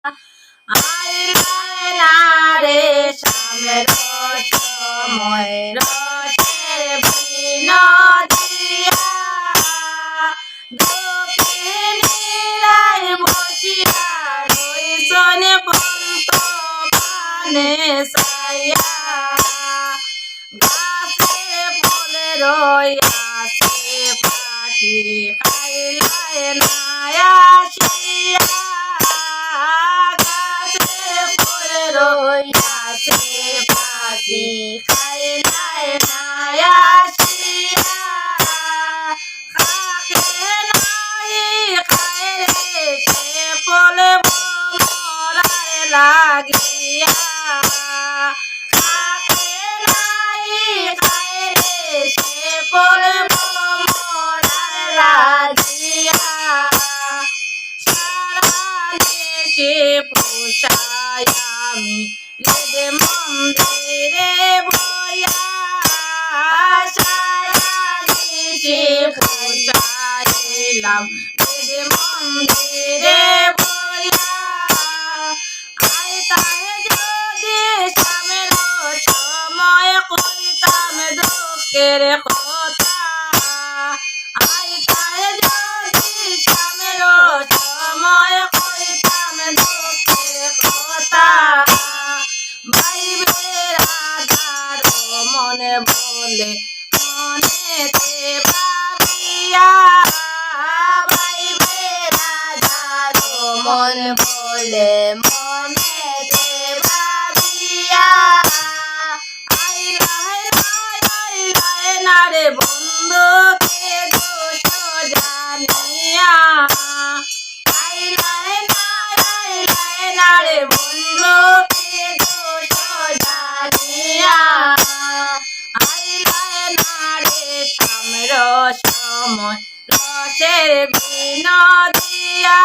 আইলায় না রে সামের সময় রসের বিনোদিয়া দক্ষিণীরায় বসিয়া রইসন বন্ত পানে সাইয়া গাছে ফলে রইয়াছে পাখি খাইলায় নায়া আসিয়া গাছে ফলে রইয়াছে পাখি খাইলায় নায়া আসিয়া খাকে নাই খায় রে সে ফলে মরায় লাগিয়া খাকে নাই খায় রে সে ফলে মরায় লাগিয়া সারা দেশে পোষায় আমি লেদে মন্দিরে বইয়া সারা দেশে পোষাইলাম লেদে মন্দিরে বইয়া আইতাহে যদি সামের সময় কইতাম দুঃখের কথা আইতাহে যদি সামের সময় কইতাম দুঃখের কথা ভাইবে রাধার মনে বলে মনেতে ভাবিয়া ভাইবে রাধার মন বলে মনেতে ভাবিয়া আইলায় না রে বন্ধুকে দোষ জানিয়া আইলায় না রে বন্ধুকে দোষ জানিয়া আইলায় না রে সামের সময় রসের বিনোদিয়া